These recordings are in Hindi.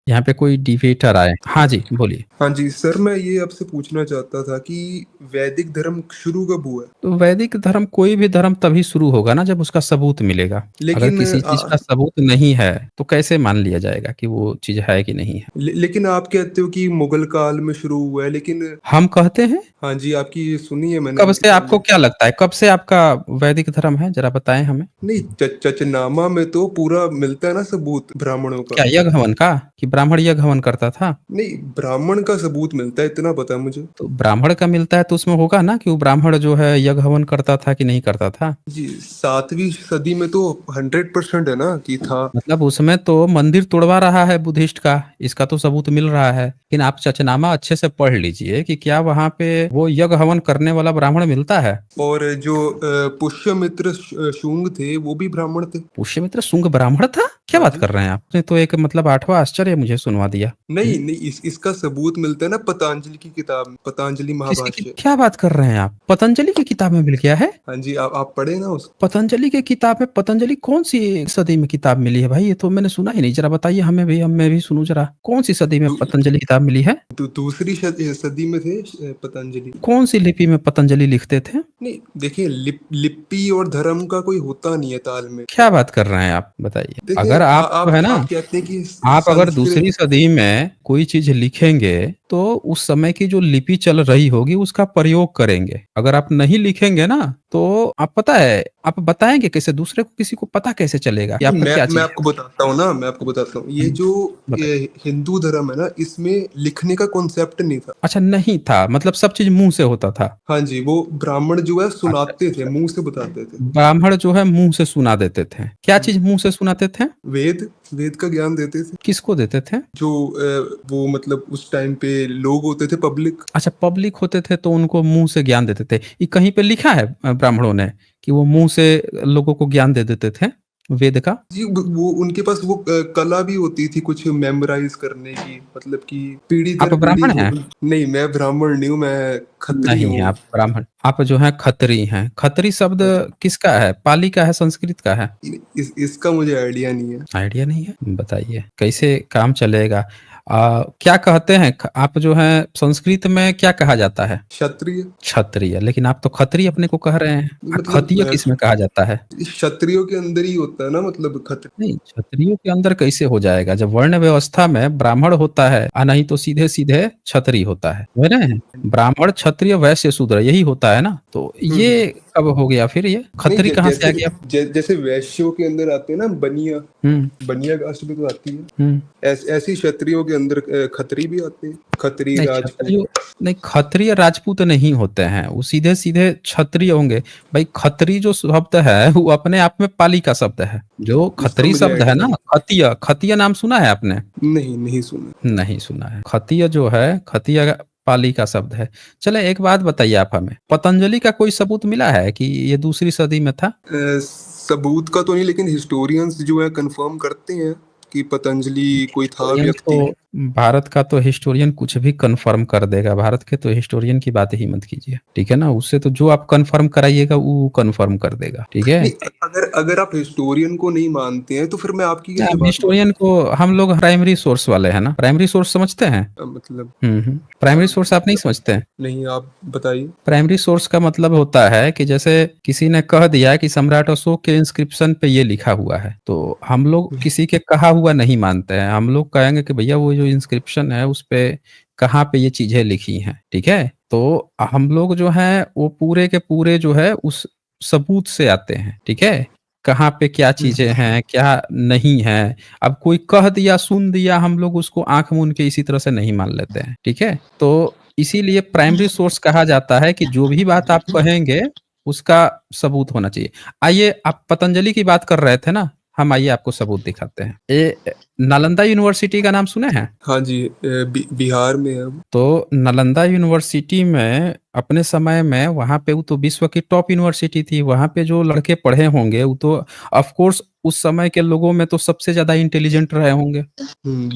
यहाँ पे कोई डिबेटर आए। हाँ जी, बोलिए। हाँ जी, सर मैं ये आपसे पूछना चाहता था कि वैदिक धर्म शुरू कब हुआ? तो वैदिक धर्म, कोई भी धर्म तभी शुरू होगा ना जब उसका सबूत मिलेगा। अगर लेकिन किसी चीज़ का सबूत नहीं है, तो कैसे मान लिया जाएगा कि वो चीज़ है कि नहीं है? लेकिन आप कहते हो कि मुगल काल में शुरू हुआ है, लेकिन हम कहते हैं। हाँ जी, आपकी सुनी है मैंने कब इनसे से आपको पहले। क्या लगता है, कब से आपका वैदिक धर्म है? ज़रा बताएँ हमें। नहीं, चचनामा में तो पूरा मिलता है ना सबूत ब्राह्मणों का। क्या यज्ञ हवन का? कि ब्राह्मण यज्ञ हवन करता था? नहीं, ब्राह्मण का सबूत मिलता है, इतना पता है मुझे। तो ब्राह्मण का मिलता है तो उसमें होगा ना कि वो ब्राह्मण जो है यज्ञ हवन करता था कि नहीं करता था? जी, 7वीं सदी में तो 100% है ना कि था। मतलब उसमें तो मंदिर तोड़वा रहा है बुद्धिस्ट का, इसका तो सबूत मिल रहा है। लेकिन आप चचनामा अच्छे से पढ़ लीजिए कि क्या वहाँ पे वो यज्ञ हवन करने वाला ब्राह्मण मिलता है? और जो पुष्यमित्र शुंग थे वो भी ब्राह्मण थे। पुष्यमित्र शुंग ब्राह्मण था? क्या हाँ बात जी। कर रहे हैं आप? आपने तो एक मतलब 8वां आश्चर्य मुझे सुनवा दिया। नहीं नहीं, इसका सबूत मिलता है ना पतंजलि की किताब में, पतंजलि किसी की महाभाष्य। क्या बात कर रहे हैं आप? पतंजलि की किताब में मिल गया है? हाँ जी, आप पढ़े ना उसको। पतंजलि की किताब में, पतंजलि कौन-सी सदी में किताब मिली है भाई? ये तो मैंने सुना ही नहीं, ज़रा बताइए हमें भी, हम मैं भी सुनूँ ज़रा। कौन-सी सदी में दू, पतंजलि किताब मिली है? दूसरी सदी में थे पतंजलि। कौन-सी लिपि में पतंजलि लिखते थे? नहीं देखिए, लिपि और धर्म का कोई होता नहीं है तालमेल। क्या बात कर रहे हैं आप? बताइए। देखिए, अगर आप जो है ना, आप कहते हैं कि आप अगर संस्कृत। दूसरी सदी में कोई चीज़ लिखेंगे, तो उस समय की जो लिपि चल रही होगी उसका प्रयोग करेंगे। अगर आप नहीं लिखेंगे ना, तो आप पता है, आप बताएँगे कैसे? दूसरे को, किसी को पता कैसे चलेगा कि नहीं, आपका क्या मैं चीज़ है? आपको बताता हूँ ना, मैं आपको बताता हूँ। ये हुँ, जो बताइए। हिंदू धर्म है ना, इसमें लिखने का कॉन्सेप्ट नहीं था। अच्छा, नहीं था, मतलब सब चीज़ मुँह से होता था। हाँ जी, वो ब्राह्मण जो है अच्छा, सुनाते थे, अच्छा। मुँह से बताते थे। ब्राह्मण जो है मुँह से सुना देते थे। क्या चीज़ मुँह से सुनाते थे? वेद वेद का ज्ञान देते थे। किसको देते थे? जो वो मतलब उस टाइम पे लोग होते थे, पब्लिक। अच्छा, पब्लिक होते थे तो उनको मुँह से ज्ञान देते थे। ये कहीं पे लिखा है ब्राह्मणों ने कि वो मुँह से लोगों को ज्ञान दे देते थे वेद का? जी, वो उनके पास वो कला भी होती थी कुछ मेमोराइज करने की, मतलब कि पीढ़ी आप दर पीढ़ी ब्राह्मण वो। हैं? नहीं, मैं ब्राह्मण नहीं हूँ, मैं खत्री नहीं, हूँ। आप ब्राह्मण, आप जो हैं खत्री हैं। खत्री शब्द हाँ जी। किसका है? पाली का है, संस्कृत का है? इसका मुझे आइडिया नहीं है। आइडिया नहीं है? बताइए, कैसे काम चलेगा? क्या कहते हैं आप जो हैं, संस्कृत में क्या कहा जाता है? क्षत्रिय। क्षत्रिय, लेकिन आप तो खत्री अपने को कह रहे हैं। मतलब खतीय किसमें कहा जाता है? क्षत्रियो के अंदर ही होता है ना, मतलब खत्र। नहीं, क्षत्रियों के अंदर कैसे हो जाएगा जब वर्ण व्यवस्था में ब्राह्मण होता है, नहीं तो सीधे सीधे क्षत्रिय होता है, समझ रहे हैं? ब्राह्मण, क्षत्रिय, वैश्य, शूद्र, यही होता है ना। तो ये हम्म। कब हो गया फिर? ये नहीं, खत्री कहाँ से जैसे आ गया? जैसे वैश्यों के अंदर आते हैं ना बनिया। हम्म। बनिया कास्ट में तो आती है। हम्म। ऐसी क्षत्रियों के अंदर खत्री भी आते हैं, खत्री नहीं, राजपूत। क्षत्रिय नहीं, क्षत्रिय राजपूत नहीं होते हैं, वो सीधे सीधे क्षत्रिय होंगे। भाई, खत्री जो शब्द है वो अपने आप में पाली का शब्द है। जो इसका खत्री मुझे शब्द है आइडिया ना, नहीं। खतीय, खतीय नाम सुना है आपने? नहीं, नहीं सुना। नहीं सुना है। खतीय जो है, खतीय पाली का शब्द है। चले, एक बात बताइए आप हमें, पतंजलि का कोई सबूत मिला है कि ये दूसरी सदी में था? सबूत का तो नहीं, लेकिन हिस्टोरियंस जो है कंफर्म करते हैं कि पतंजलि कोई था हिस्टोरियन व्यक्ति। तो, भारत का तो हिस्टोरियन कुछ भी कंफर्म कर देगा। भारत के तो हिस्टोरियन की बात ही मत कीजिए, ठीक है ना? उससे तो जो आप कंफर्म कराइएगा वो कंफर्म कर देगा, ठीक है? नहीं, अगर अगर आप हिस्टोरियन को नहीं मानते हैं तो फिर मैं आपकी कैसे हम बात हिस्टोरियन मानूं? को, हम लोग प्राइमरी सोर्स वाले हैं ना। प्राइमरी सोर्स समझते हैं? मतलब प्राइमरी हाँ, सोर्स आप नहीं समझते हैं? नहीं, आप बताइए। प्राइमरी सोर्स का मतलब होता है कि जैसे किसी ने कह दिया कि सम्राट अशोक के इंस्क्रिप्शन पे ये लिखा हुआ है, तो हम लोग किसी के कहा हुआ नहीं मानते हैं। हम लोग कहेंगे कि भैया वो जो इंस्क्रिप्शन है उस पे कहाँ पे ये चीजें लिखी हैं, ठीक है? तो हम लोग जो है वो पूरे के पूरे जो है उस सबूत से आते हैं, ठीक है? कहाँ पे क्या चीजें हैं, क्या नहीं है। अब कोई कह दिया, सुन दिया, हम लोग उसको आंख मूंद के इसी तरह से नहीं मान लेते हैं, ठीक है? तो इसीलिए प्राइमरी सोर्स कहा जाता है कि जो भी बात आप कहेंगे उसका सबूत होना चाहिए। आइए, आप पतंजलि की बात कर रहे थे ना, हम आइए आपको सबूत दिखाते हैं। ये नालंदा यूनिवर्सिटी का नाम सुने हैं? हाँ जी, बिहार में है हम। तो नालंदा यूनिवर्सिटी में अपने समय में वहाँ पे वो तो विश्व की टॉप यूनिवर्सिटी थी, वहाँ पे जो लड़के पढ़े होंगे वो तो ऑफ कोर्स उस समय के लोगों में तो सबसे ज़्यादा इंटेलिजेंट रहे होंगे।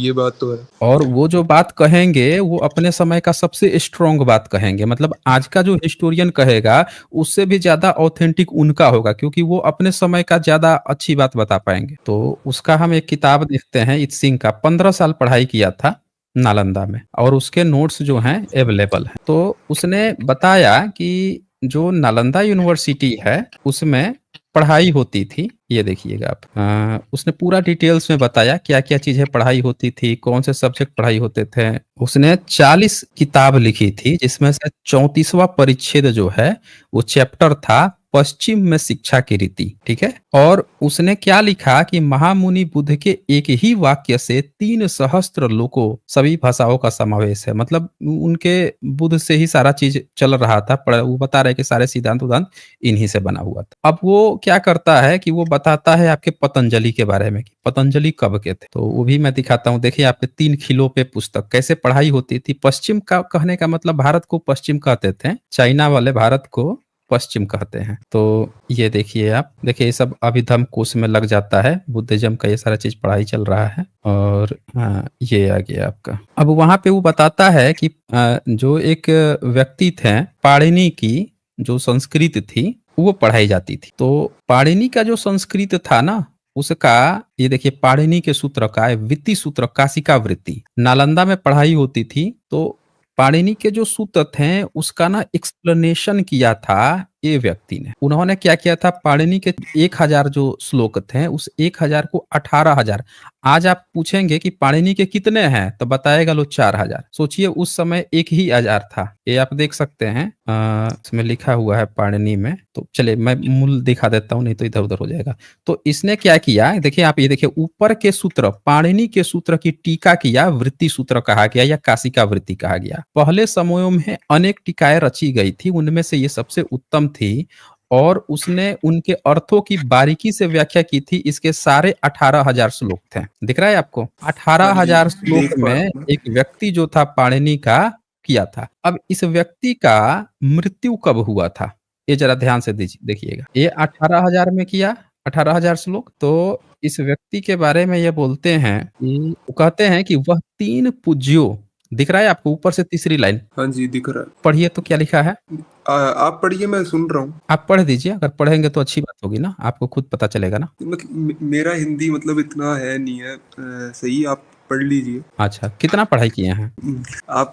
ये बात तो है। और वो जो बात कहेंगे वो अपने समय का सबसे स्ट्रॉन्ग बात कहेंगे, मतलब आज का जो हिस्टोरियन कहेगा उससे भी ज़्यादा ऑथेंटिक उनका होगा, क्योंकि वो अपने समय का ज़्यादा अच्छी बात बता पाएँगे। तो उसका हम एक किताब देखते हैं इत सिंह का, 15 साल पढ़ाई किया था नालंदा में और उसके नोट्स जो हैं अवेलेबल हैं। तो उसने बताया कि जो नालंदा यूनिवर्सिटी है उसमें पढ़ाई होती थी, ये देखिएगा आप। उसने पूरा डिटेल्स में बताया क्या-क्या चीज़ें पढ़ाई होती थी, कौन से सब्जेक्ट पढ़ाई होते थे। उसने 40 किताब लिखी थी जिसमें से 34वां परिच्छेद जो है वो चैप्टर था पश्चिम में शिक्षा की रीति, ठीक है? और उसने क्या लिखा कि महामुनि बुद्ध के एक ही वाक्य से 3 सहस्त्र लोकों सभी भाषाओं का समावेश है। मतलब उनके बुद्ध से ही सारा चीज़ चल रहा था। वो बता रहे हैं कि सारे सिद्धांत-विद्धांत इन्हीं से बना हुआ था। अब वो क्या करता है कि वो बताता है आपके पतंजलि के बारे में कि पतंजलि कब के थे। तो वो भी मैं दिखाता हूँ। देखिए आपके 3 खिलों पे पुस्तक कैसे पढ़ाई होती थी। पश्चिम का कहने का मतलब भारत को पश्चिम कहते थे। चाइना वाले भारत को पश्चिम कहते हैं। तो ये देखिए आप, देखिए ये सब अभिधम्म कोश में लग जाता है। बुद्धिज्म का ये सारा चीज़ पढ़ाई चल रहा है और हाँ, ये आ गया आपका। अब वहाँ पे वो बताता है कि जो एक व्यक्ति थे, पाणिनि की जो संस्कृत थी वो पढ़ाई जाती थी। तो पाणिनि का जो संस्कृत था ना उसका, ये देखिए पाणिनि के सूत्र का वृत्ति सूत्र काशिका वृत्ति नालंदा में पढ़ाई होती थी। तो पाणिनि के जो सूत्र थे उसका ना एक्सप्लेनेशन किया था ये व्यक्ति ने। उन्होंने क्या किया था, पाणिनि के 1000 जो श्लोक थे उस 1000 को 18,000। आज आप पूछेंगे कि पाणिनि के कितने हैं तो बताएगा लो 4000। सोचिए उस समय एक ही 1000 था। ये आप देख सकते हैं इसमें लिखा हुआ है पाणिनि में। तो चलिए मैं मूल दिखा देता हूँ नहीं तो इधर उधर हो जाएगा। तो इसने क्या किया, देखिए आप, ये देखिए ऊपर के सूत्र पाणिनि के सूत्र की टीका किया, वृत्ति सूत्र कहा गया या काशिका वृत्ति कहा गया। पहले समयों में अनेक टीकाएं रची गई थी, उनमें से ये सबसे उत्तम थी और उसने उनके अर्थों की बारीकी से व्याख्या की थी। इसके सारे 18,000 श्लोक थे। दिख रहा है आपको? हाँ जी, 18,000 श्लोक देख पा में रहा हूँ मैं। एक व्यक्ति जो था पाणिनि का किया था। अब इस व्यक्ति का मृत्यु कब हुआ था ये जरा ध्यान से देखिएगा। ये 18,000 में किया, 18,000 श्लोक। तो इस व्यक्ति के बारे में ये बोलते हैं कि वो कहते हैं कि वह 3 पूज्यों, दिख रहा है आपको ऊपर से तीसरी लाइन? हाँ जी, दिख रहा है। पढ़िए तो क्या लिखा है? आप पढ़िए, मैं सुन रहा हूँ। आप पढ़ दीजिए, अगर पढ़ेंगे तो अच्छी बात होगी ना, आपको खुद पता चलेगा ना। मेरा हिंदी मतलब इतना है नहीं है सही, आप पढ़ लीजिए। अच्छा, कितना पढ़ाई किए हैं? आप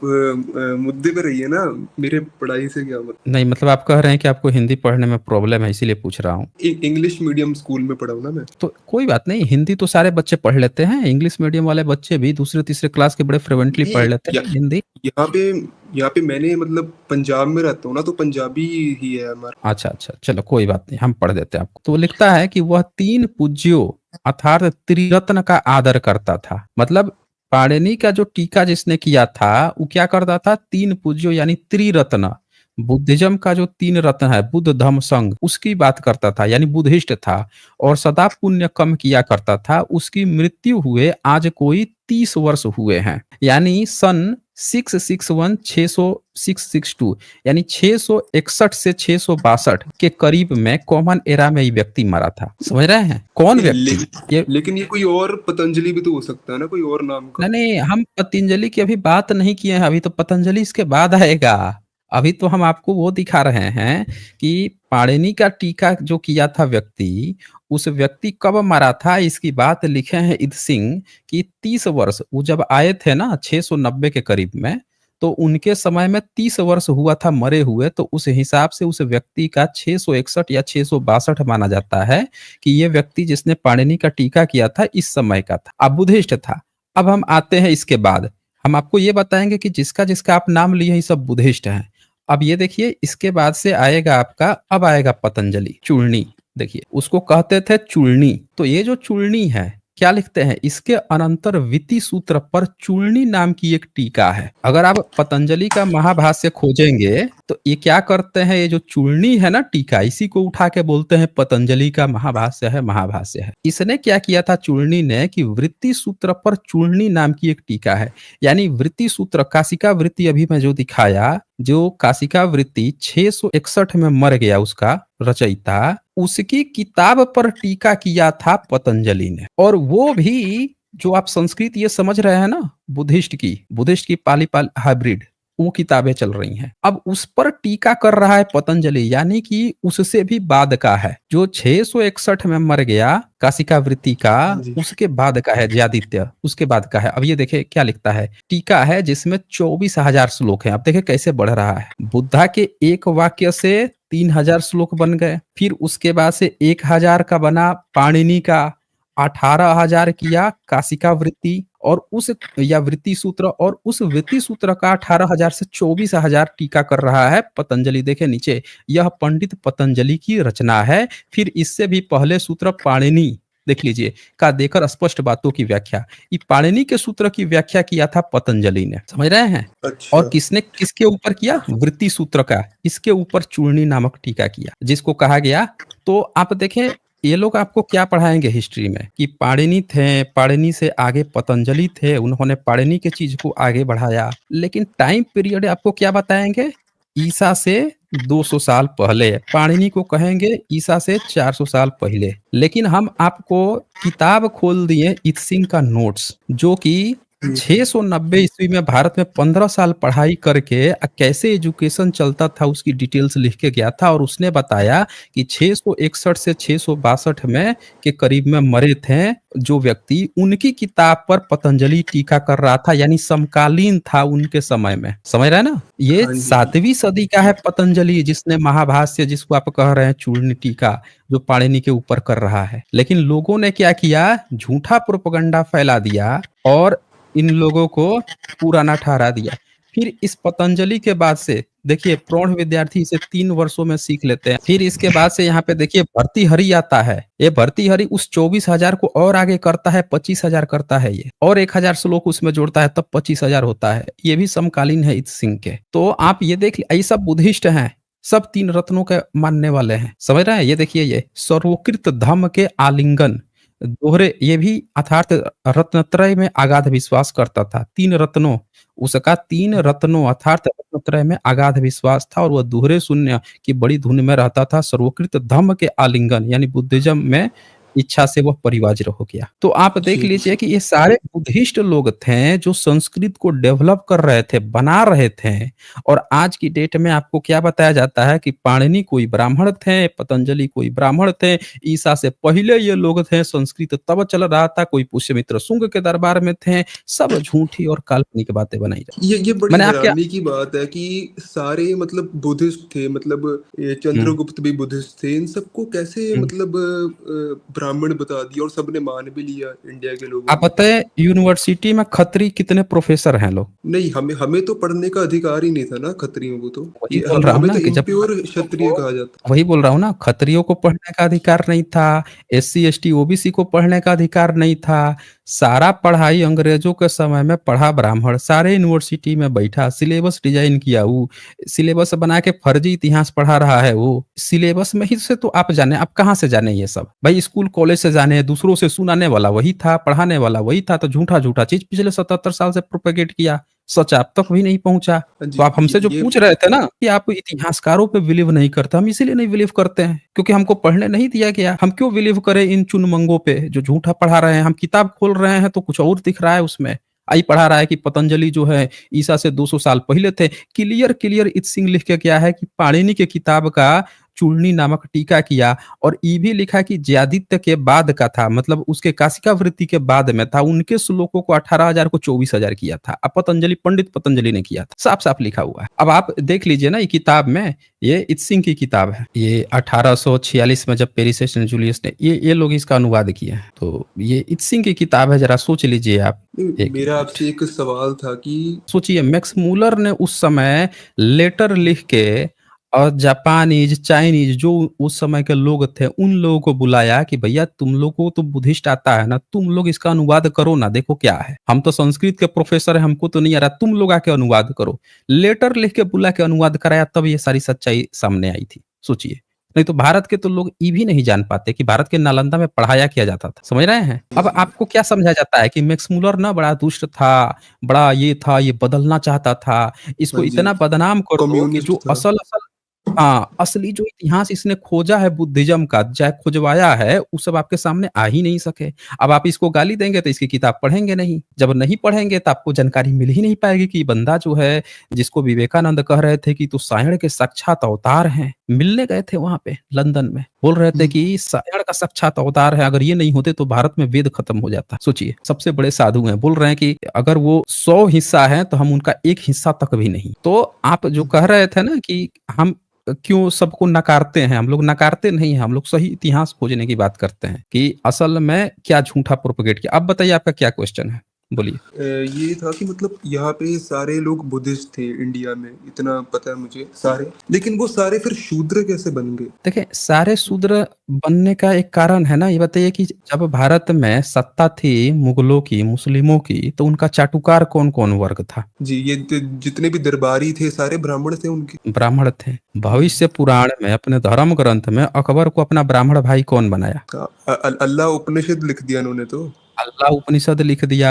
मुद्दे पे रहिए ना, मेरे पढ़ाई से क्या मतलब। नहीं मतलब आप कह रहे हैं कि आपको हिंदी पढ़ने में प्रॉब्लम है इसीलिए पूछ रहा हूँ। इंग्लिश मीडियम स्कूल में पढ़ा हूँ ना मैं। तो कोई बात नहीं, हिंदी तो सारे बच्चे पढ़ लेते हैं। इंग्लिश मीडियम वाले बच्चे भी दूसरे तीसरे क्लास के बड़े फ्लुएंटली पढ़ लेते हैं हिंदी। यहाँ पे यहाँ पे मैंने मतलब पंजाब में रहता हूँ ना, तो पंजाबी ही है हमारा। अच्छा अच्छा, चलो कोई बात नहीं, हम पढ़ देते हैं आपको। तो लिखता है कि वह 3 पूज्यों अर्थात त्रिरत्न का आदर करता था। मतलब पाणिनि का जो टीका जिसने किया था वो क्या करता था, 3 पूज्यों यानी त्रिरत्न, बुद्धिज्म का जो 3 रत्न है बुद्ध धम्म संघ, उसकी बात करता था यानी बुद्धिस्ट था और सदा पुण्य कम किया करता था। उसकी मृत्यु हुए आज कोई 30 वर्ष हुए हैं, यानी सन 661 662 यानी 661 से 662 के करीब में कॉमन एरा में ये व्यक्ति मरा था। समझ रहे हैं कौन व्यक्ति? लेकिन ये कोई और पतंजलि भी तो हो सकता है ना, कोई और नाम का। नहीं नहीं, हम पतंजलि की अभी बात नहीं किए हैं, अभी तो पतंजलि इसके बाद आएगा। अभी तो हम आपको वो दिखा रहे हैं कि पाणिनि का टीका जो किया था व्यक्ति, उस व्यक्ति कब मरा था इसकी बात लिखे हैं इत सिंह कि 30 वर्ष, वो जब आए थे ना 690 के करीब में, तो उनके समय में 30 वर्ष हुआ था मरे हुए। तो उस हिसाब से उस व्यक्ति का 661 या 662 माना जाता है कि ये व्यक्ति जिसने पाणिनि का टीका किया था इस समय का था, अब बुद्धिस्ट था। अब हम आते हैं इसके बाद, हम आपको ये बताएंगे कि जिसका जिसका आप नाम लिए हैं सब बुद्धिस्ट हैं। अब ये देखिए इसके बाद से आएगा आपका, अब आएगा पतंजलि चूर्णी। देखिए उसको कहते थे चूर्णी। तो ये जो चूर्णी है क्या लिखते हैं, इसके अनंतर विति सूत्र पर चूर्णी नाम की एक टीका है। अगर आप पतंजलि का महाभाष्य खोजेंगे तो ये क्या करते हैं, ये जो चूर्णी है ना टीका, इसी को उठा के बोलते हैं पतंजलि का महाभाष्य है, महाभाष्य है। इसने क्या किया था चूर्णी ने कि वृत्ति सूत्र पर चूर्णी नाम की एक टीका है, यानी वृत्ति सूत्र काशिका वृत्ति अभी मैं जो दिखाया जो काशिका वृत्ति 661 में मर गया उसका रचयिता, उसकी किताब पर टीका किया था पतंजलि ने। और वो भी जो आप संस्कृत ये समझ रहे हैं ना, बुद्धिस्ट की पाली हाइब्रिड, वो किताबें चल रही हैं। अब उस पर टीका कर रहा है पतंजलि, यानी कि उससे भी बाद का है। जो 661 में मर गया काशिका वृत्ति का, हाँ जी। उसके बाद का है ज्यादित्य, उसके बाद का है। अब ये देखे क्या लिखता है, टीका है जिसमें 24,000 श्लोक हैं। अब देखे कैसे बढ़ रहा है। बुद्धा के एक वाक्य से 3,000 श्लोक बन गए, फिर उसके बाद से 1,000 का बना पाणिनि का, 18,000 किया काशिका वृत्ति और उस या वृत्ति सूत्र, और उस वृत्ति सूत्र का 18,000 से 24,000 टीका कर रहा है पतंजलि। देखे नीचे, यह पंडित पतंजलि की रचना है। फिर इससे भी पहले सूत्र पाणिनि देख लीजिए का देकर स्पष्ट बातों की व्याख्या। ये पाणिनि के सूत्र की व्याख्या किया था पतंजलि ने, समझ रहे हैं। अच्छा। और किसने किसके ऊपर किया, वृत्ति सूत्र का, इसके ऊपर चूर्णी नामक टीका किया, जिसको कहा गया। तो आप देखें ये लोग आपको क्या पढ़ाएंगे हिस्ट्री में कि पाणिनि थे, पाणिनि से आगे पतंजलि थे, उन्होंने पाणिनि के चीज को आगे बढ़ाया। लेकिन टाइम पीरियड आपको क्या बताएंगे, ईसा से 200 साल पहले, पाणिनि को कहेंगे ईसा से 400 साल पहले। लेकिन हम आपको किताब खोल दिए इत्सिंग का नोट्स, जो कि 690 ईस्वी में भारत में 15 साल पढ़ाई करके कैसे एजुकेशन चलता था उसकी डिटेल्स लिख के गया था। और उसने बताया कि 661 से 662 में के करीब में मरे थे जो व्यक्ति, उनकी किताब पर पतंजलि टीका कर रहा था, यानी समकालीन था उनके समय में। समझ रहे हैं ना। ये हाँ जी। 7वीं सदी का है पतंजलि, जिसने महाभाष्य, जिसको आप कह रहे हैं चूर्ण टीका, जो पाणिनि के ऊपर कर रहा है। लेकिन लोगों ने क्या किया, झूठा प्रोपेगेंडा फैला दिया और इन लोगों को पुराना ठहरा दिया। फिर इस पतंजलि के बाद से देखिए, प्रौढ़ विद्यार्थी इसे 3 वर्षों में सीख लेते हैं। फिर इसके बाद से यहाँ पे देखिए भर्तृहरि आता है। ये भर्तृहरि उस 24,000 को और आगे करता है, 25,000 करता है ये, और 1,000 श्लोक उसमें जोड़ता है, तब 25,000 होता है। ये भी समकालीन है इत्सिंग के। तो आप ये देख, ये सब बुद्धिस्ट हैं, सब 3 रत्नों के मानने वाले हैं। समझ रहे हैं। ये देखिए, ये सर्वोकृत धम्म के आलिंगन दोहरे, ये भी अर्थात रत्नत्रय में अगाध विश्वास करता था। 3 रत्नों, उसका 3 रत्नों अर्थात रत्नत्रय में अगाध विश्वास था, और वह दोहरे शून्य की बड़ी धुन में रहता था। सर्वोकृत धम्म के आलिंगन यानी बुद्धिज्म में इच्छा से वह परिवाज्य हो गया। तो आप देख जी। लीजिए कि ये सारे बुद्धिस्ट लोग थे जो संस्कृत को डेवलप कर रहे थे, बना रहे थे। और आज की डेट में आपको क्या बताया जाता है कि पाणिनि कोई ब्राह्मण थे, पतंजलि कोई ब्राह्मण थे, ईसा से पहले ये लोग थे, संस्कृत तब चल रहा था, कोई पुष्यमित्र शुंग के दरबार में थे। सब झूठी और काल्पनिक बातें बनाई जाती। ये बड़ी मैंने आपके हैरानी की बात है कि सारे मतलब बुद्धिस्ट थे, मतलब ये हम्म, चंद्रगुप्त भी बुद्धिस्ट थे, इन सबको कैसे हम्म। मतलब ब्राह्मण बता दिया और सबने मान भी लिया इंडिया के लोगों आप ने। बताए यूनिवर्सिटी में खत्री कितने प्रोफेसर हैं लोग। नहीं, हमें हमें तो पढ़ने का अधिकार ही नहीं था ना खत्रियों को। तो वही ये बोल हमें रहा हूँ हमें ना तो कि जब इम्प्योर खत्रियों क्षत्रिय को, कहा जाता। वही बोल रहा हूँ ना, खत्रियों को पढ़ने का अधिकार नहीं था, एससी एसटी ओबीसी को पढ़ने का अधिकार नहीं था। सारा पढ़ाई अंग्रेजों के समय में पढ़ा ब्राह्मण, सारे यूनिवर्सिटी में बैठा, सिलेबस डिजाइन किया, वो सिलेबस बना के फर्जी इतिहास पढ़ा रहा है। वो सिलेबस में ही से तो आप जाने, आप कहाँ से जाने ये सब भाई, स्कूल कॉलेज से जाने, दूसरों से सुनाने वाला वही था, पढ़ाने वाला वही था। तो झूठा झूठा चीज पिछले 77 साल से प्रोपेगेट किया, सच आप तक भी नहीं पहुंचा। हाँ तो जी। आप हमसे जो ये पूछ रहे थे ना कि आप इतिहासकारों पे बिलीव नहीं करते, हम इसीलिए नहीं बिलीव करते हैं क्योंकि हमको पढ़ने नहीं दिया गया। हम क्यों बिलीव करें इन चुनमंगों पे जो झूठा पढ़ा रहे हैं। हम किताब खोल रहे हैं तो कुछ और दिख रहा है उसमें। आई पढ़ा रहा है कि पतंजलि जो है ईसा से 200 साल पहले थे। क्लियर क्लियर इत्सिंग लिख के क्या है कि पाणिनि के किताब का चूर्णी नामक टीका किया, और ये भी लिखा कि ज्यादित्य के बाद का था, मतलब उसके काशिका वृत्ति के बाद में था। उनके श्लोकों को 18,000 को 24,000 किया था। अब पतंजलि, पंडित पतंजलि ने किया था, साफ साफ लिखा हुआ है। अब आप देख लीजिए ना, ये किताब में, ये इत्सिंग की किताब है। ये 1846 में जब पेरिस सेंट जूलियस ने ये लोग इसका अनुवाद किया है। तो ये इत्सिंग की किताब है, जरा सोच लीजिए आप। एक मेरा मिनट आपसे एक सवाल था कि सोचिए, मैक्स मूलर ने उस समय लेटर लिख के, और जापानीज चाइनीज जो उस समय के लोग थे, उन लोगों को बुलाया कि भैया तुम लोग को तो बुद्धिस्ट आता है ना, तुम लोग इसका अनुवाद करो ना, देखो क्या है। हम तो संस्कृत के प्रोफेसर हैं, हमको तो नहीं आ रहा, तुम लोग आके अनुवाद करो। लेटर लिख के बुला के अनुवाद कराया, तब ये सारी सच्चाई सामने आई थी। सोचिए। नहीं तो भारत के तो लोग ये भी नहीं जान पाते कि भारत के नालंदा में पढ़ाया क्या जाता था, समझ रहे हैं? अब आपको क्या समझा जाता है कि मैक्स मूलर ना बड़ा दुष्ट था, बड़ा ये था, ये बदलना चाहता था, हाँ इसको जी, इतना बदनाम कर दो कि कम्युनिस्ट जो था। असल-असल हाँ, असली जो इतिहास इसने खोजा है बुद्धिज़्म का, चाहे खुजवाया है, वो सब आपके सामने आ ही नहीं सके। अब आप इसको गाली देंगे तो इसकी किताब पढ़ेंगे नहीं, जब नहीं पढ़ेंगे तो आपको जानकारी मिल ही नहीं पाएगी कि ये बंदा जो है, जिसको विवेकानंद कह रहे थे कि तू साइण के साक्षात अवतार हैं, मिलने गए थे वहाँ पे लंदन में। बोल रहे थे हुँ, कि साइण का साक्षात अवतार है, अगर ये नहीं होते तो भारत में वेद खत्म हो जाता। सोचिए, सबसे बड़े साधु हैं, बोल रहे हैं कि अगर वो 100 हिस्सा हैं तो हम उनका 1 हिस्सा तक भी नहीं। तो आप जो हुँ। कह रहे थे ना कि हम क्यों सबको नकारते हैं, हम लोग नकारते नहीं हैं, हम लोग सही इतिहास खोजने की बात करते हैं कि असल में क्या झूठा प्रोपेगेट किया। अब बताइए आपका क्या क्वेश्चन है? बोलिए। ये था कि मतलब यहाँ पे सारे लोग बुद्धिस्ट थे इंडिया में, इतना पता है मुझे सारे। लेकिन वो सारे फिर शूद्र कैसे बन गए? देखिए, सारे शूद्र बनने का एक कारण है ना, ये बताइए कि जब भारत में सत्ता थी मुगलों की, मुस्लिमों की, तो उनका चाटुकार कौन-कौन वर्ग था? जी, ये जितने भी दरबारी थे सारे ब्राह्मण थे उनके। ब्राह्मण थे। भविष्य पुराण में, अपने धर्म ग्रंथ में अकबर को अपना ब्राह्मण भाई कौन बनाया? अल्लाह उपनिषद लिख दिया इन्होंने तो। अल्लाह उपनिषद लिख दिया।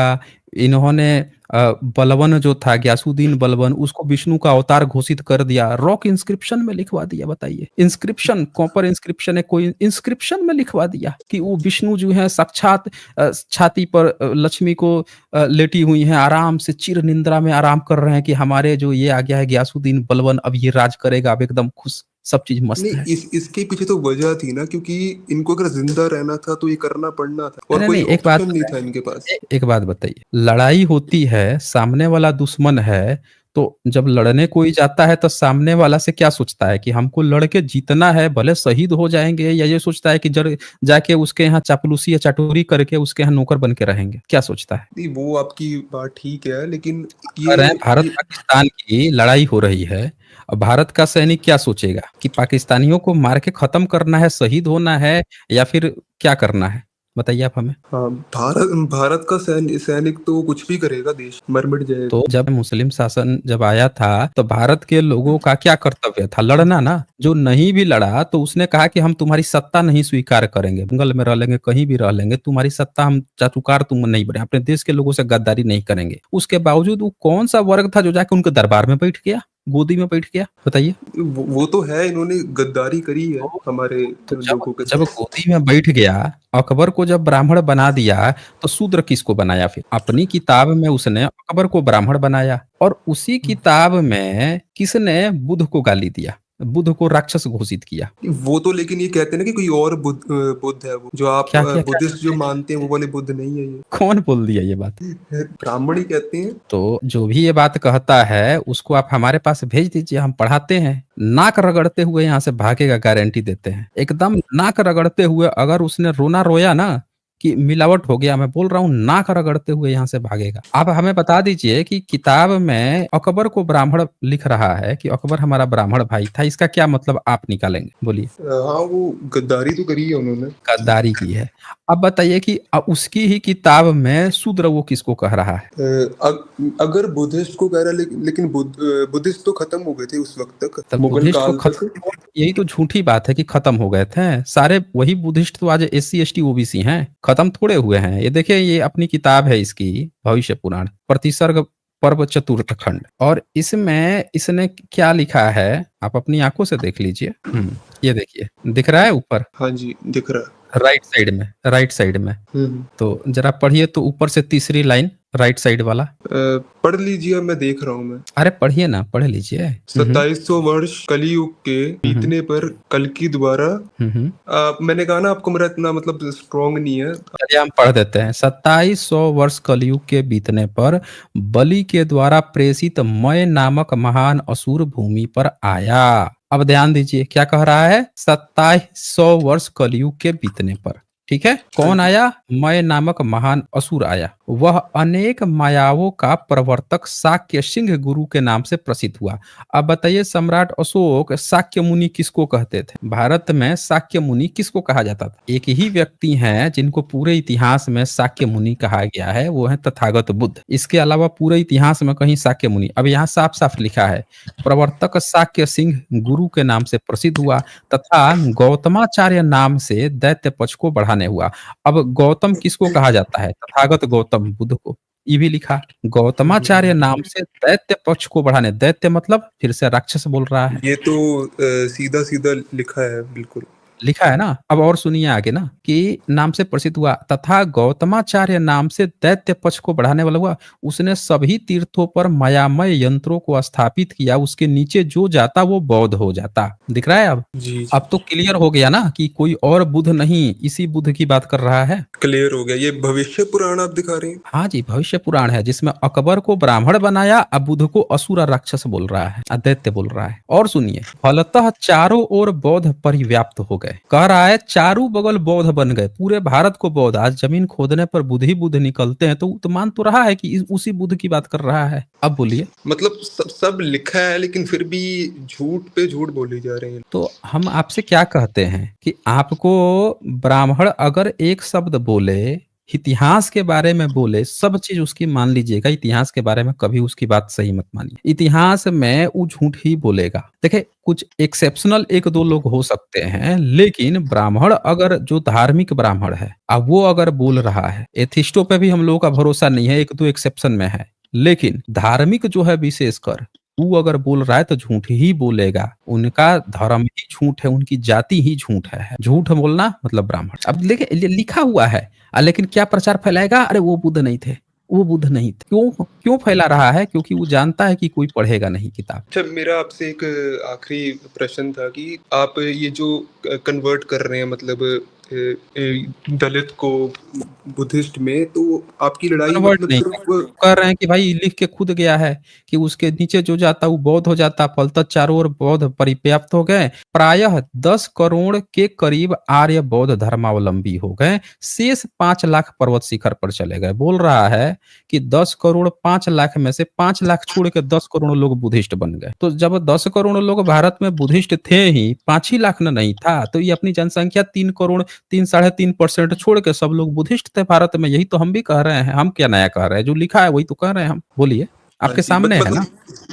इन्होंने बलवन जो था ग्यासुद्दीन बलवन उसको विष्णु का अवतार घोषित कर दिया। रॉक इंस्क्रिप्शन में लिखवा दिया बताइए। इंस्क्रिप्शन कॉपर इंस्क्रिप्शन है कोई इंस्क्रिप्शन में लिखवा दिया कि वो विष्णु जो है साक्षात छाती पर लक्ष्मी को लेटी हुई हैं आराम से चिर निंद्रा में आराम कर रहे हैं कि हमारे जो ये आ गया है ग्यासुद्दीन बलवन अब ये राज करेगा अब एकदम खुश सब चीज़ मस्त नहीं, है। इसके पीछे तो वजह थी ना, क्योंकि इनको अगर ज़िंदा रहना था तो ये करना पड़ना था और नहीं, कोई नहीं, एक बात ऑप्शन नहीं था बताइए इनके पास। एक बात बताइए, लड़ाई होती है, सामने वाला दुश्मन है, तो जब लड़ने कोई जाता है तो सामने वाला से क्या सोचता है कि हमको लड़ के जीतना है, भले शहीद हो जाएँगे या ये सोचता है कि जड़ जाके उसके यहाँ चापलूसी या चाटुरी करके उसके यहाँ नौकर बन के रहेंगे? क्या सोचता है? नहीं, वो आपकी बात ठीक है, लेकिन कह रहे हैं ये भारत-पाकिस्तान की लड़ाई हो रही है, अब भारत का सैनिक क्या सोचेगा कि पाकिस्तानियों को मार के खत्म करना है, शहीद होना है या फिर क्या करना है? बताइए आप हमें। हाँ, भारत भारत का सैनिक तो कुछ भी करेगा, देश मर-मिट जाएगा। तो जब मुस्लिम शासन जब आया था, तो भारत के लोगों का क्या कर्तव्य था? लड़ना ना। जो नहीं भी लड़ा तो उसने कहा कि हम तुम्हारी सत्ता नहीं स्वीकार करेंगे। जंगल में रह लेंगे, कहीं भी रह लेंगे, तुम्हारी सत्ता हम चाटुकार तुम नहीं बने, अपने देश के लोगों से गद्दारी नहीं करेंगे। उसके बावजूद वो कौन-सा वर्ग था जो जाके उनके दरबार में बैठ गया? गोदी में बैठ गया? बताइए। वो तो है, इन्होंने गद्दारी करी है तो हमारे तो जब लोगों के जब साथ। गोदी में बैठ गया, अकबर को जब ब्राह्मण बना दिया, तो शूद्र किसको बनाया फिर? अपनी किताब में उसने अकबर को ब्राह्मण बनाया और उसी किताब में किसने बुद्ध को गाली दिया? बुद्ध को राक्षस घोषित किया। वो तो लेकिन ये कहते हैं ना कि कोई और बुद्ध है वो, जो आप क्या किया क्या बुद्धिस्ट जो कहते हैं? मानते हैं वो वाले बुद्ध नहीं है ये। कौन बोल दिया ये बात? ब्राह्मण ही कहते हैं। तो जो भी ये बात कहता है, उसको आप हमारे पास भेज दीजिए, हम पढ़ाते हैं। नाक रगड़ते हुए यहाँ से भागेगा, गारंटी देते हैं। एकदम नाक रगड़ते हुए अगर उसने रोना रोया ना कि मिलावट हो गया, मैं बोल रहा हूँ नाक रगड़ते हुए यहाँ से भागेगा। आप हमें बता दीजिए कि किताब में अकबर को ब्राह्मण लिख रहा है कि अकबर हमारा ब्राह्मण भाई था, इसका क्या मतलब आप निकालेंगे? बोलिए। हाँ, वो गद्दारी तो करी है उन्होंने। गद्दारी की है। अब बताइए कि उसकी ही किताब में शूद्र वो किसको कह रहा है? अगर बुद्धिस्ट को कह रहा है, लेकिन बुद्धिस्ट तो खत्म हो गए थे उस वक्त तक, तब मुगल बुद्धिस्ट तो काल तक। खत्म यही तो झूठी बात है कि खत्म हो गए थे। सारे वही बुद्धिस्ट तो आज एससी, एसटी, ओबीसी हैं, खत्म थोड़े हुए हैं। ये देखिए ये अपनी किताब है इसकी भविष्य पुराण, प्रतिसर्ग पर्व चतुर्थ खंड और इसमें इसने क्या लिखा है, आप अपनी आँखों से देख लीजिए। ये देखिए, दिख रहा है ऊपर? हाँ जी, दिख रहा है। राइट साइड में। हम्म। तो ज़रा पढ़िए तो ऊपर से तीसरी लाइन राइट साइड वाला। पढ़ लीजिए, मैं देख रहा हूँ मैं। अरे पढ़िए ना, पढ़ लीजिए। 2700 वर्ष कलयुग के बीतने पर कल्कि द्वारा। मैंने कहा ना आपको, मेरा इतना मतलब स्ट्रॉन्ग नहीं है। चलिए हम पढ़ देते हैं। 2700 वर्ष कलयुग के बीतने पर बलि के द्वारा प्रेषित मय नामक महान असुर भूमि पर आया। अब ध्यान दीजिए क्या कह रहा है? 2700 वर्ष कलयुग के बीतने पर। ठीक है? हाँ कौन जी। आया? मय नामक महान असुर आया। वह अनेक मायाओं का प्रवर्तक शाक्य सिंह गुरु के नाम से प्रसिद्ध हुआ। अब बताइए सम्राट अशोक शाक्य मुनि किसको कहते थे? भारत में शाक्य मुनि किसको कहा जाता था? एक ही व्यक्ति हैं जिनको पूरे इतिहास में शाक्य मुनि कहा गया है, वो है तथागत बुद्ध। इसके अलावा पूरे इतिहास में कहीं शाक्य मुनि, अब यहाँ साफ-साफ लिखा है, प्रवर्तक शाक्य सिंह गुरु के नाम से प्रसिद्ध हुआ तथा गौतमाचार्य नाम से दैत्य पक्ष को बढ़ाने हुआ। अब गौतम किसको कहा जाता है? तथागत गौतम बुद्ध को। ये भी लिखा, गौतमाचार्य नाम से दैत्य पक्ष को बढ़ाने, दैत्य मतलब फिर से राक्षस बोल रहा है। ये तो सीधा सीधा लिखा है बिल्कुल। लिखा है ना। अब और सुनिए आगे ना कि नाम से प्रसिद्ध हुआ तथा गौतमाचार्य नाम से दैत्य पक्ष को बढ़ाने वाला हुआ। उसने सभी तीर्थों पर मायामय यंत्रों को स्थापित किया, उसके नीचे जो जाता वो बौद्ध हो जाता। दिख रहा है अब? जी जी, अब तो क्लियर हो गया ना कि कोई और बुद्ध नहीं, इसी बुद्ध की बात कर रहा है। क्लियर हो गया। ये भविष्य पुराण आप दिखा रहे हैं? हाँ जी, भविष्य पुराण है जिसमें अकबर को ब्राह्मण बनाया, अब बुद्ध को असुर और राक्षस बोल रहा है, अदैत्य बोल रहा है। और सुनिए, फलतः चारों ओर बौद्ध परिव्याप्त हो गए। कह रहा है चारों बगल बौद्ध बन गए, पूरे भारत को बौद्ध। आज जमीन खोदने पर बुद्ध ही बुद्ध निकलते हैं, तो मान तो रहा है कि उसी बुद्ध की बात कर रहा है। अब बोलिए। मतलब सब लिखा है लेकिन फिर भी झूठ पे झूठ बोले जा रहे हैं। तो हम आपसे क्या कहते हैं कि आपको ब्राह्मण अगर एक शब्द बोले, इतिहास के बारे में बोले, सब चीज उसकी मान लीजिएगा, इतिहास के बारे में कभी उसकी बात सही मत मानिए। इतिहास में वो झूठ ही बोलेगा। देखिए कुछ एक्सेप्शनल एक दो लोग हो सकते हैं, लेकिन ब्राह्मण अगर जो धार्मिक ब्राह्मण है, अब वो अगर बोल रहा है, एथिस्टों पे भी हम लोगों का भरोसा नहीं है, एक दो एक्सेप्शन में है, लेकिन धार्मिक जो है विशेषकर वो अगर बोल रहा है तो झूठ ही बोलेगा। उनका धर्म ही झूठ है, उनकी जाति ही झूठ है। झूठ बोलना मतलब ब्राह्मण। अब देखिए लिखा हुआ है, लेकिन क्या प्रचार फैलाएगा? अरे वो बुद्ध नहीं थे, वो बुद्ध नहीं थे। क्यों क्यों फैला रहा है? क्योंकि वो जानता है कि कोई पढ़ेगा नहीं किताब। अच्छा, मेरा आपसे एक आखिरी प्रश्न था कि आप ये जो कन्वर्ट कर रहे हैं, मतलब दलित को बुद्धिस्ट में, तो आपकी लड़ाई कन्वर्ट मतलब नहीं कर सिर्फ कह रहे हैं कि भाई लिख के खुद गया है कि उसके नीचे जो जाता वो बौद्ध हो जाता, फलतः चारों ओर बौद्ध परिव्याप्त हो गए। प्रायः 10 करोड़ के करीब आर्य बौद्ध धर्मावलंबी हो गए, शेष 5 लाख पर्वत शिखर पर चले गए। बोल रहा है कि 10 करोड़ 5 लाख में से 5 लाख छोड़ के 10 करोड़ लोग बुद्धिस्ट बन गए। तो जब 10 करोड़ लोग भारत में बुद्धिस्ट थे ही, 5 ही लाख न नहीं था, तो ये अपनी जनसंख्या 3 करोड़ 3 साढ़े 3% छोड़ के सब लोग बुद्धिस्ट थे भारत में। यही तो हम भी कह रहे हैं। हम क्या नया कह रहे हैं? जो लिखा है वही तो कह रहे हैं हम। बोलिए, हाँ आपके जी, सामने है ना।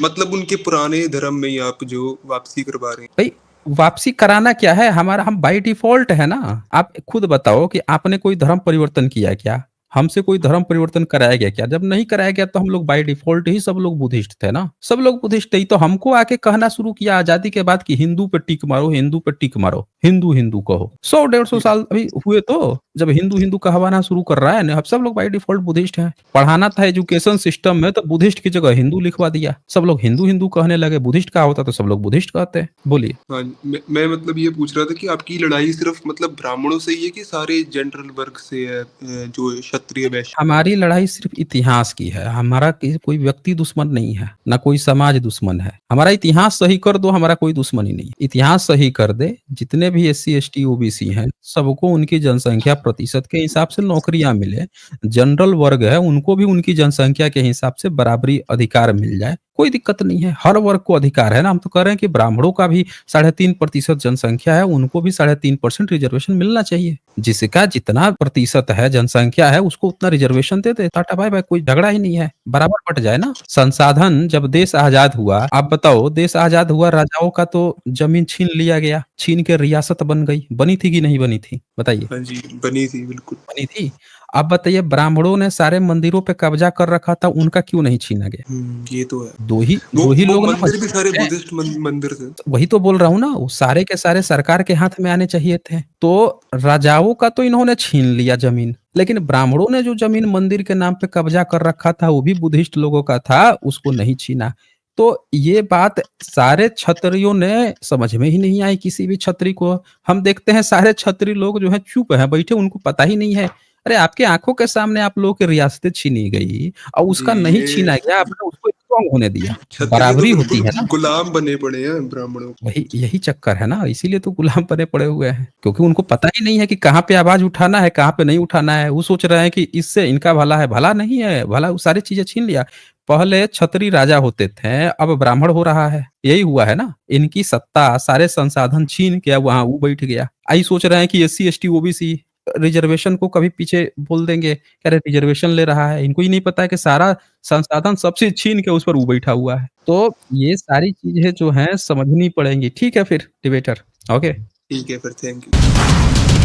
मतलब उनके पुराने धर्म में ही आप जो वापसी करवा रहे हैं। भाई वापसी कराना क्या है हमारा? हम बाय डिफॉल्ट है ना। आप खुद बताओ कि आपने कोई धर्म परिवर्तन किया क्या? हमसे कोई धर्म परिवर्तन कराया गया क्या? जब नहीं कराया गया तो हम लोग बाय डिफॉल्ट ही सब लोग बुद्धिस्ट थे ना। सब लोग बुद्धिस्ट थे। तो हमको आके कहना शुरू किया आजादी के बाद कि हिंदू पे टिक मारो, हिंदू पे टिक मारो, हिंदू हिंदू कहो। 100 150 साल अभी हुए तो जब हिंदू हिंदू कहवाना शुरू कर रहा है ना। अब सब लोग बाय डिफॉल्ट बुद्धिस्ट हैं। पढ़ाना था एजुकेशन सिस्टम में तो बुद्धिस्ट की जगह हिंदू लिखवा दिया। सब लोग हिंदू हिंदू कहने लगे। बुद्धिस्ट का होता तो सब लोग बुद्धिस्ट कहते हैं। बोलिए। हाँ, मैं मतलब ये पूछ रहा था कि आपकी लड़ाई सिर्फ मतलब ब्राह्मणों से ही है कि सारे जनरल वर्ग से है, जो क्षत्रिय वैश्य? हमारी लड़ाई सिर्फ इतिहास की है। हमारा कोई व्यक्ति दुश्मन नहीं है, ना कोई समाज दुश्मन है। हमारा इतिहास सही कर दो, हमारा कोई दुश्मनी नहीं। इतिहास सही कर दे, जितने भी एससी एसटी ओबीसी हैं, सबको उनकी जनसंख्या प्रतिशत के हिसाब से नौकरियां मिले। जनरल वर्ग है, उनको भी उनकी जनसंख्या के हिसाब से बराबरी अधिकार मिल जाए, कोई दिक्कत नहीं है। हर वर्ग को अधिकार है ना। हम तो कह रहे हैं कि ब्राह्मणों का भी 3.5% जनसंख्या है, उनको भी 3.5% रिजर्वेशन मिलना चाहिए। जिसका जितना प्रतिशत है जनसंख्या है उसको उतना रिजर्वेशन दे दे। टाटा बाय बाय, कोई झगड़ा ही नहीं है, बराबर बट जाए ना। संसाधन जब देश आजाद हुआ, आप बताओ, देश आजाद हुआ, राजाओं का तो जमीन छीन लिया गया, छीन के रियासत बन गई। बनी थी कि नहीं बनी थी? बताइए। हाँ जी, बनी थी बिल्कुल। बनी थी। अब बताइए, ब्राह्मणों ने सारे मंदिरों पे कब्जा कर रखा था, उनका क्यों नहीं छीना गया? ये तो है। दो ही वो लोग ना मंदिर भी सारे बचे हैं। बुद्धिस्ट मंदिर थे। वही तो बोल रहा हूँ ना, वो सारे के सारे सरकार के हाथ में आने चाहिए थे। तो राजाओं का तो इन्होंने छीन लिया जमीन, लेकिन ब्राह्मणों ने जो जमीन मंदिर के नाम पे कब्जा कर रखा था, वो भी बुद्धिस्ट लोगों का था, उसको नहीं छीना। तो ये बात सारे क्षत्रियों ने समझ में ही नहीं आई, किसी भी क्षत्रिय को। हम देखते हैं सारे क्षत्रिय लोग जो है चुप है बैठे, उनको पता ही नहीं है। अरे आपके आंखों के सामने आप लोगों की रियासतें छीनी गई और जी, उसका नहीं ये छीना गया, आपने उसको स्ट्रॉन्ग होने दिया। क्षत्रिय तो बराबरी होती बिल्कुल है ना। गुलाम बने पड़े हैं ब्राह्मणों के। वही यही चक्कर है ना, इसीलिए तो गुलाम बने पड़े हुए हैं। क्योंकि उनको पता ही नहीं है कि कहाँ पे आवाज़ उठाना है, कहाँ पे नहीं उठाना है। वो सोच रहे हैं कि इससे इनका भला है, भला नहीं है, भला वो सारी चीज़ें छीन लिया। पहले क्षत्रिय राजा होते थे, अब ब्राह्मण हो रहा है। यही हुआ है ना, इनकी सत्ता, सारे संसाधन छीन के अब वहाँ वो बैठ गया। सोच रहे हैं कि एससी, एसटी, ओबीसी रिजर्वेशन को कभी पीछे बोल देंगे, कह रहे रिजर्वेशन ले रहा है। इनको ही नहीं पता है कि सारा संसाधन सब चीज़ छीन के उस पर वो बैठा हुआ है। तो ये सारी चीज़ें जो हैं समझनी पड़ेंगी। ठीक है फिर डिबेटर, ओके। ठीक है फिर, थैंक यू।